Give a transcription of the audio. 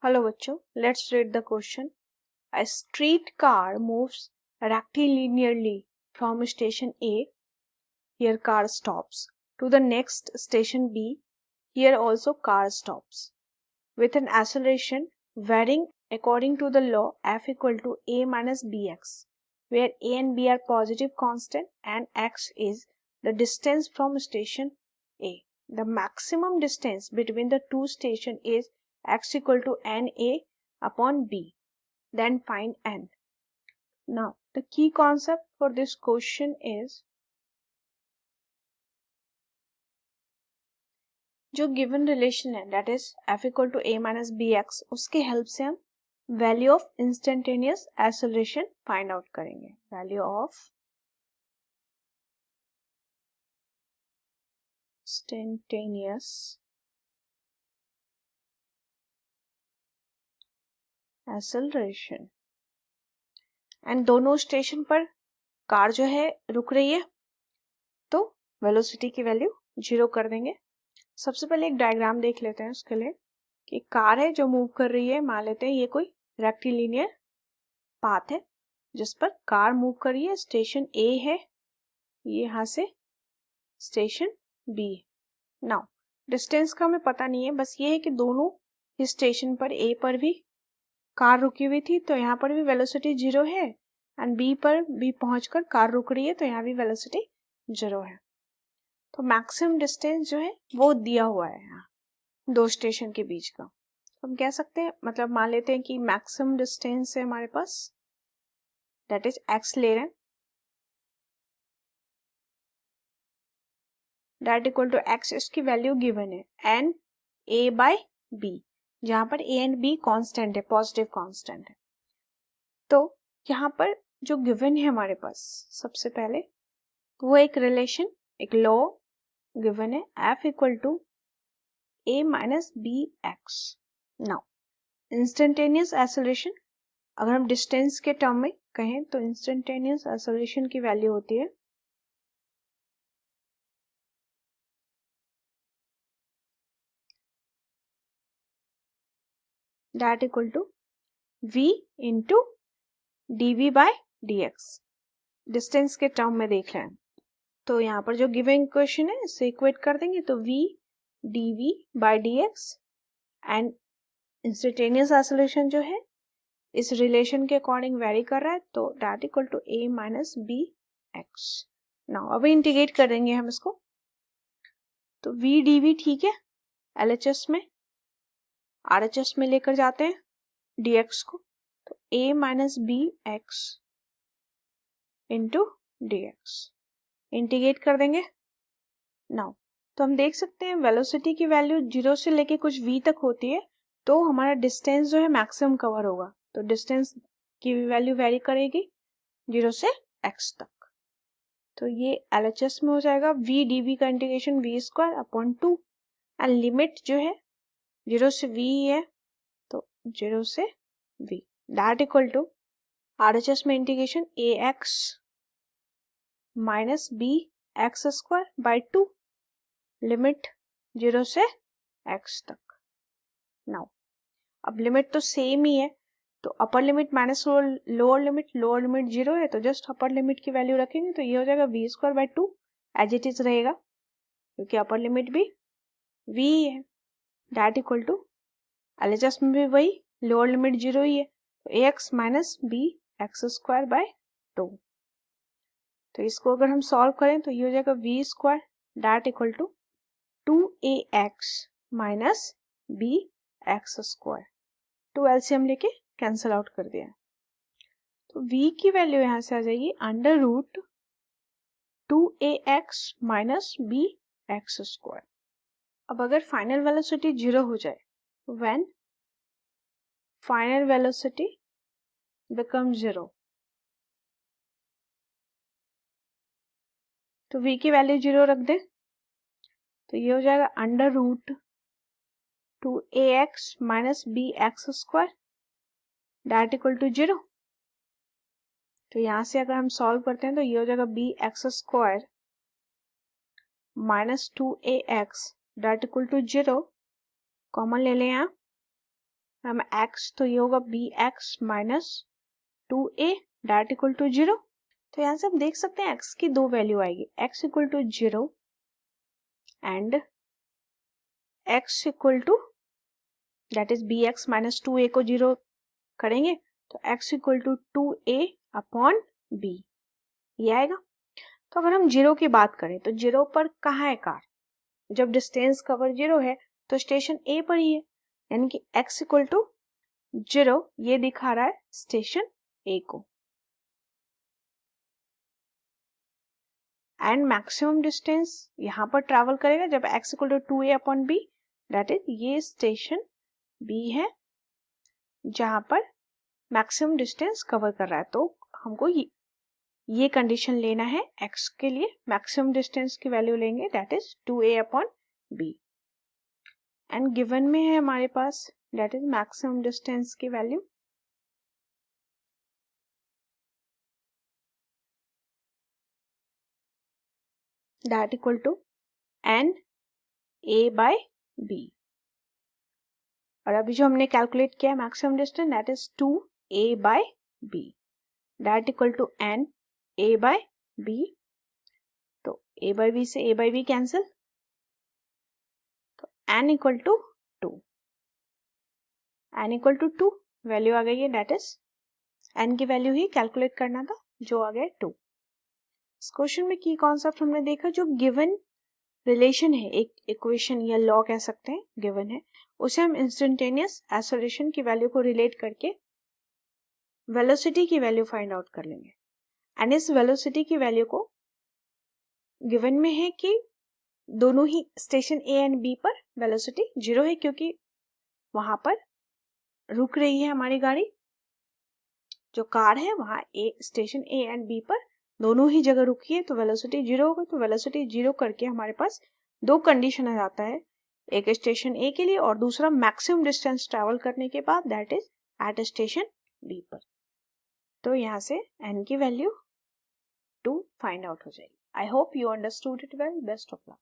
Hello बच्चों, let's read the question. A streetcar moves rectilinearly from station A, here car stops, to the next station B, here also car stops, with an acceleration varying according to the law F equal to A minus Bx, where A and B are positive constant and x is the distance from station A. The maximum distance between the two stations is x equal to NA upon B. Then find n. Now the key concept for this question is जो given relation है that is f equal to a minus B x, उसके help से हम value of instantaneous acceleration find out करेंगे. Value of instantaneous acceleration. And दोनों station पर car जो है रुक रही है तो वेलोसिटी की वैल्यू 0 कर देंगे. सबसे पहले एक डायग्राम देख लेते हैं उसके लिए कि कार है जो मूव कर रही है. मान लेते हैं ये कोई रेक्टिलिनियर पाथ है जिस पर कार मूव कर रही है. स्टेशन ए है, ये यहाँ से स्टेशन बी है. नाउ डिस्टेंस का हमें पता नहीं है, बस ये है कि दोनों स्टेशन पर ए पर भी कार रुकी हुई थी तो यहाँ पर भी वेलोसिटी 0 है एंड बी पर भी पहुंचकर कार रुक रही है तो यहाँ भी वेलोसिटी 0 है. तो मैक्सिमम डिस्टेंस जो है वो दिया हुआ है यहाँ दो स्टेशन के बीच का. हम कह सकते हैं, मतलब मान लेते हैं कि मैक्सिमम डिस्टेंस है हमारे पास दैट इज एक्स ले रहे हैं, दैट इक्वल टू एक्स. इसकी वैल्यू गिवन है एन ए बाय बी, जहां पर ए एंड बी कांस्टेंट है, पॉजिटिव कांस्टेंट है. तो यहाँ पर जो गिवन है हमारे पास सबसे पहले वो एक रिलेशन, एक लॉ गिवन है f equal to a minus B X. Now instantaneous acceleration अगर हम डिस्टेंस के टर्म में कहें तो इंस्टेंटेनियस एक्सेलरेशन की वैल्यू होती है that equal to v into dv by dx. Distance के टर्म में देख रहे हैं तो यहाँ पर जो गिवन इक्वेशन है इसे इक्वेट कर देंगे तो v dv by dx and instantaneous acceleration जो है इस रिलेशन के अकॉर्डिंग वेरी कर रहा है तो that equal to a minus B X. Now अभी इंटीग्रेट कर देंगे हम इसको तो v dv ठीक है, LHS में RHS में लेकर जाते हैं dx को तो a minus B X into dx integrate कर देंगे. नाउ तो हम देख सकते हैं वेलोसिटी की वैल्यू 0 से लेके कुछ v तक होती है तो हमारा डिस्टेंस जो है मैक्सिमम कवर होगा. तो डिस्टेंस की वैल्यू वेरी करेगी 0 से x तक. तो ये LHS में हो जाएगा v dv का integration v square upon 2 and limit जो है 0 से v है तो 0 से v that equal to RHS में integration ax minus B X square by 2 limit 0 से x तक. नाउ अब लिमिट तो सेम ही है तो upper limit minus lower limit 0 है तो जस्ट अपर लिमिट की वैल्यू रखेंगे तो ये हो जाएगा v square by 2 as it is रहेगा क्योंकि अपर लिमिट भी v है. दैट इक्वल टू LHS में भी वही लोअर लिमिट 0 ही है तो ax minus B X square by 2. तो इसको अगर हम सॉल्व करें तो ये हो जाएगा v square that equal to 2ax minus B X square. 2 LCM लेके कैंसिल आउट कर दिया तो v की वैल्यू यहां से आ जाएगी under root 2ax minus B X square. अब अगर फाइनल वेलोसिटी 0 हो जाए, व्हेन फाइनल वेलोसिटी बिकम 0 तो v की वैल्यू 0 रख दे तो ये हो जाएगा under root 2ax minus B X square that equal to 0. तो यहां से अगर हम सॉल्व करते हैं तो ये हो जाएगा B X square minus 2ax that equal to 0. Common ले लें यहाँ मैम x, तो ये होगा bx minus 2a that equal to 0। तो यहाँ से हम देख सकते हैं x की दो वैल्यू आएगी, x equal to 0 and x equal to that is bx minus 2a को 0 करेंगे तो x equal to 2a upon b, ये आएगा। तो अगर हम 0 की बात करें तो 0 पर कहाँ है कार, जब डिस्टेंस कवर 0 है तो स्टेशन A पर ही है, यानी कि x इक्वल टू 0 ये दिखा रहा है स्टेशन A को। एंड मैक्सिमम डिस्टेंस यहाँ पर ट्रैवल करेगा जब x equal to 2a upon b, that is ये स्टेशन B है जहां पर मैक्सिमम डिस्टेंस कवर कर रहा है। तो हमको ये कंडीशन लेना है x के लिए, मैक्सिमम डिस्टेंस की वैल्यू लेंगे that is 2a upon b and given में है हमारे पास दैट इज मैक्सिमम डिस्टेंस की value that equal to n a by b। और अभी जो हमने कैलकुलेट किया maximum distance that is 2a by b that equal to n a by b। तो a बाय b से a बाय b कैंसिल, तो n equal to 2, n equal to 2 value आ गई है, दैट इज n की value ही calculate करना था जो आ गया 2। इस क्वेश्चन में की कॉन्सेप्ट हमने देखा, जो गिवन रिलेशन है, एक इक्वेशन या लॉ कह सकते हैं गिवन है, उसे हम इंस्टेंटेनियस एक्सेलरेशन की वैल्यू को रिलेट करके वेलोसिटी की वैल्यू फाइंड आउट कर लेंगे। एंड इस वेलोसिटी की वैल्यू को गिवन में है कि दोनों ही स्टेशन ए एंड बी पर वेलोसिटी 0 है, क्योंकि वहां पर रुक रही है हमारी गाड़ी, जो कार है वहां स्टेशन ए एंड बी पर दोनों ही जगह रुकी है, तो वेलोसिटी 0 होगा। तो वेलोसिटी 0 करके हमारे पास दो कंडीशन आ जाता है, एक स्टेशन ए के लिए और दूसरा मैक्सिमम डिस्टेंस ट्रैवल करने के बाद that is at station B पर। तो यहाँ से n की वैल्यू 2 फाइंड आउट हो जाएगी। I hope you understood it well. Best of luck.